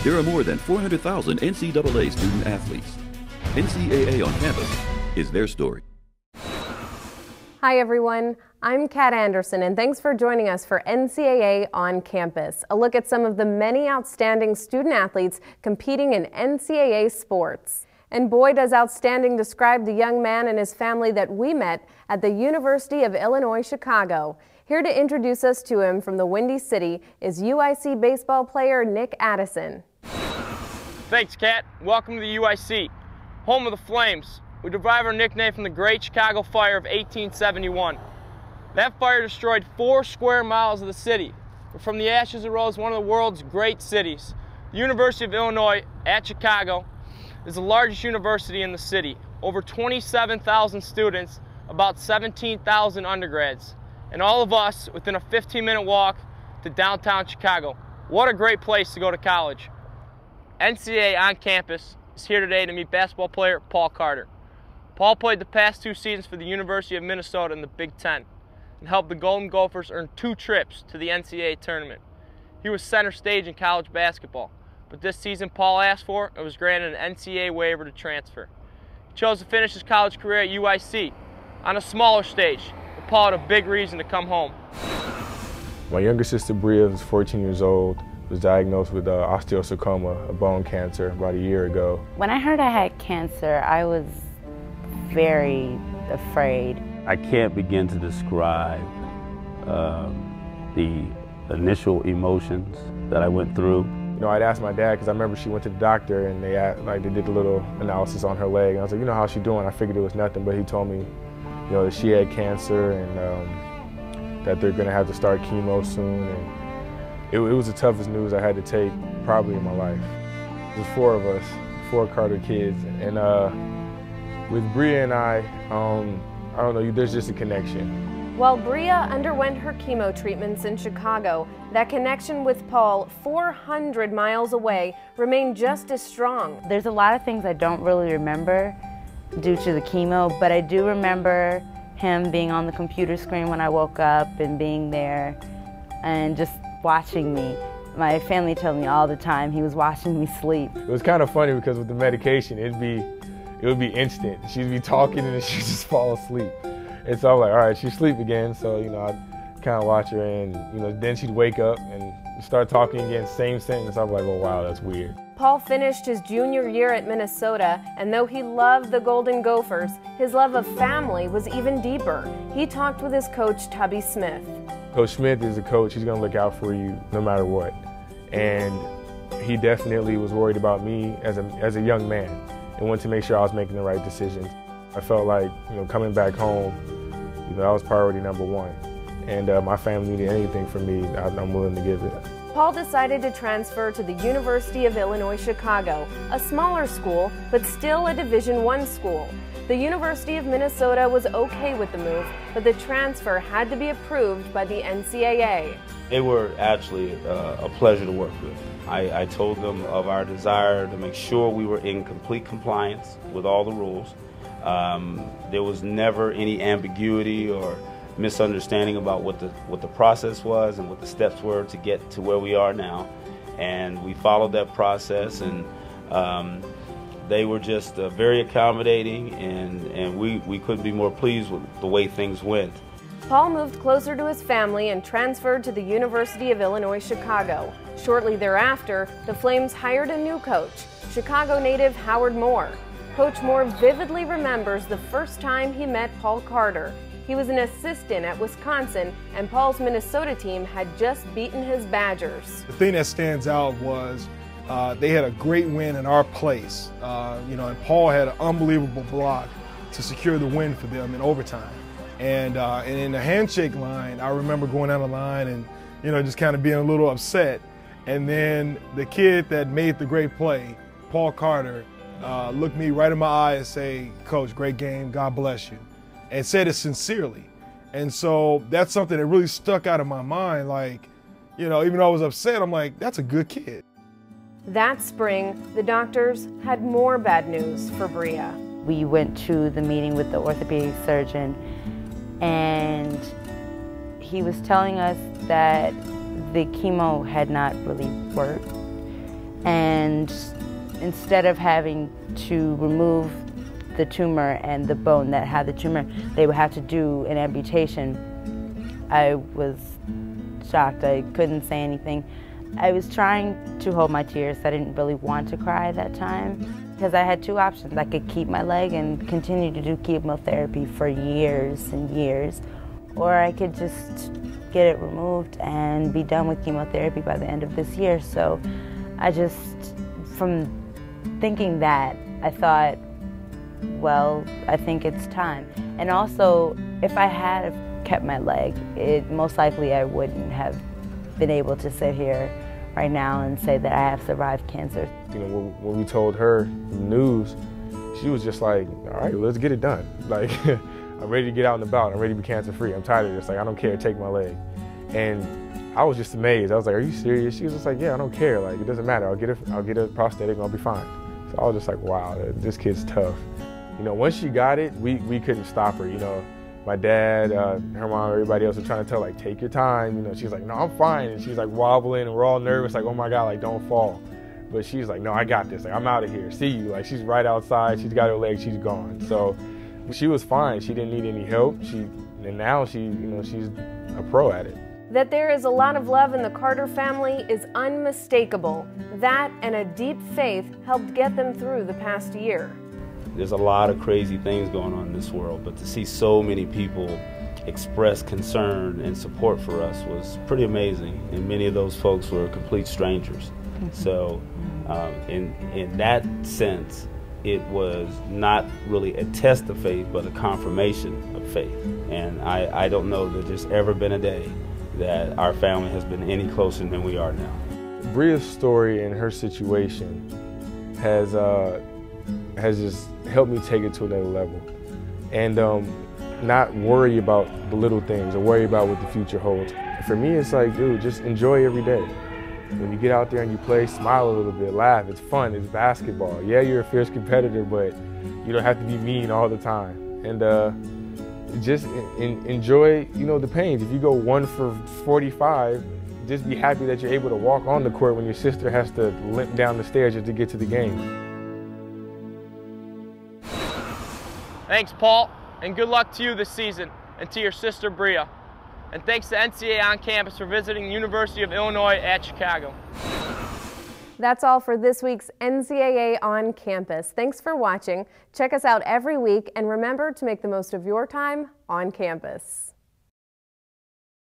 There are more than 400,000 NCAA student athletes. NCAA On Campus is their story. Hi everyone, I'm Kat Anderson and thanks for joining us for NCAA On Campus, a look at some of the many outstanding student athletes competing in NCAA sports. And boy, does outstanding describe the young man and his family that we met at the University of Illinois, Chicago. Here to introduce us to him from the Windy City is UIC baseball player Nick Addison. Thanks, Kat. Welcome to the UIC, home of the Flames. We derive our nickname from the Great Chicago Fire of 1871. That fire destroyed 4 square miles of the city, but from the ashes arose one of the world's great cities. The University of Illinois at Chicago is the largest university in the city. Over 27,000 students, about 17,000 undergrads, and all of us within a 15-minute walk to downtown Chicago. What a great place to go to college. NCAA On Campus is here today to meet basketball player Paul Carter. Paul played the past 2 seasons for the University of Minnesota in the Big Ten and helped the Golden Gophers earn 2 trips to the NCAA tournament. He was center stage in college basketball, but this season Paul asked for and was granted an NCAA waiver to transfer. He chose to finish his college career at UIC on a smaller stage, but Paul had a big reason to come home. My younger sister Bria is 14 years old, was diagnosed with osteosarcoma, a bone cancer, about a year ago. When I heard I had cancer, I was very afraid. I can't begin to describe the initial emotions that I went through. You know, I'd asked my dad, because I remember she went to the doctor and they did a little analysis on her leg. And I was like, you know, how's she doing? I figured it was nothing, but he told me, you know, that she had cancer and that they're gonna have to start chemo soon. And it was the toughest news I had to take probably in my life. There's 4 of us, 4 Carter kids. And with Bria and I don't know, there's just a connection. While Bria underwent her chemo treatments in Chicago, that connection with Paul, 400 miles away, remained just as strong. There's a lot of things I don't really remember due to the chemo, but I do remember him being on the computer screen when I woke up and being there and just watching me. My family told me all the time he was watching me sleep. It was kind of funny because with the medication, it would be instant. She'd be talking and then she'd just fall asleep. And so I'm like, all right, she's asleep again. So, you know, I'd kind of watch her and, you know, then she'd wake up and start talking again, same sentence. I'm like, oh, wow, that's weird. Paul finished his junior year at Minnesota, and though he loved the Golden Gophers, his love of family was even deeper. He talked with his coach, Tubby Smith. Coach Smith is a coach. He's going to look out for you no matter what. And he definitely was worried about me as a young man and wanted to make sure I was making the right decisions. I felt like, you know, coming back home, you know, that was priority number 1. And my family needed anything from me, I'm willing to give it. Paul decided to transfer to the University of Illinois, Chicago, a smaller school, but still a Division I school. The University of Minnesota was okay with the move, but the transfer had to be approved by the NCAA. They were actually a pleasure to work with. I told them of our desire to make sure we were in complete compliance with all the rules. There was never any ambiguity or misunderstanding about what the process was and what the steps were to get to where we are now. And we followed that process, and they were just very accommodating, and we couldn't be more pleased with the way things went. Paul moved closer to his family and transferred to the University of Illinois, Chicago. Shortly thereafter, the Flames hired a new coach, Chicago native Howard Moore. Coach Moore vividly remembers the first time he met Paul Carter. He was an assistant at Wisconsin, and Paul's Minnesota team had just beaten his Badgers. The thing that stands out was they had a great win in our place, you know, and Paul had an unbelievable block to secure the win for them in overtime. And in the handshake line, I remember going down the line and, you know, just kind of being a little upset. And then the kid that made the great play, Paul Carter, looked me right in my eye and say, "Coach, great game, God bless you," and said it sincerely. And so that's something that really stuck out of my mind. Like, you know, even though I was upset, I'm like, that's a good kid. That spring, the doctors had more bad news for Bria. We went to the meeting with the orthopedic surgeon, and he was telling us that the chemo had not really worked, And instead of having to remove the tumor and the bone that had the tumor, they would have to do an amputation. I was shocked. I couldn't say anything. I was trying to hold my tears. I didn't really want to cry that time because I had two options. I could keep my leg and continue to do chemotherapy for years and years, or I could just get it removed and be done with chemotherapy by the end of this year. So I just, from thinking that, I thought, well, I think it's time. And also, if I had kept my leg, most likely I wouldn't have been able to sit here right now and say that I have survived cancer. You know, when we told her the news, she was just like, all right, let's get it done. Like, I'm ready to get out and about. I'm ready to be cancer-free. I'm tired of this. Like, I don't care. Take my leg. And I was just amazed. I was like, are you serious? She was just like, yeah, I don't care. Like, it doesn't matter. I'll get a prosthetic and I'll be fine. So I was just like, wow, this kid's tough. You know, once she got it, we couldn't stop her. You know, my dad, her mom, everybody else was trying to tell, like, take your time. You know, she's like, no, I'm fine. And she's like wobbling and we're all nervous, like, oh my God, like, don't fall. But she's like, no, I got this. Like, I'm out of here. See you. Like, she's right outside. She's got her leg. She's gone. So she was fine. She didn't need any help. And now she's a pro at it. That there is a lot of love in the Carter family is unmistakable. That and a deep faith helped get them through the past year. There's a lot of crazy things going on in this world, but to see so many people express concern and support for us was pretty amazing. And many of those folks were complete strangers. So in that sense, it was not really a test of faith, but a confirmation of faith. And I don't know that there's ever been a day that our family has been any closer than we are now. Bria's story and her situation has just helped me take it to another level. And not worry about the little things or worry about what the future holds. For me, it's like, dude, just enjoy every day. When you get out there and you play, smile a little bit, laugh. It's fun, it's basketball. Yeah, you're a fierce competitor, but you don't have to be mean all the time. And just enjoy, you know, the pains. If you go 1 for 45, just be happy that you're able to walk on the court when your sister has to limp down the stairs just to get to the game. Thanks, Paul, and good luck to you this season and to your sister, Bria. And thanks to NCAA On Campus for visiting the University of Illinois at Chicago. That's all for this week's NCAA On Campus. Thanks for watching. Check us out every week, and remember to make the most of your time on campus.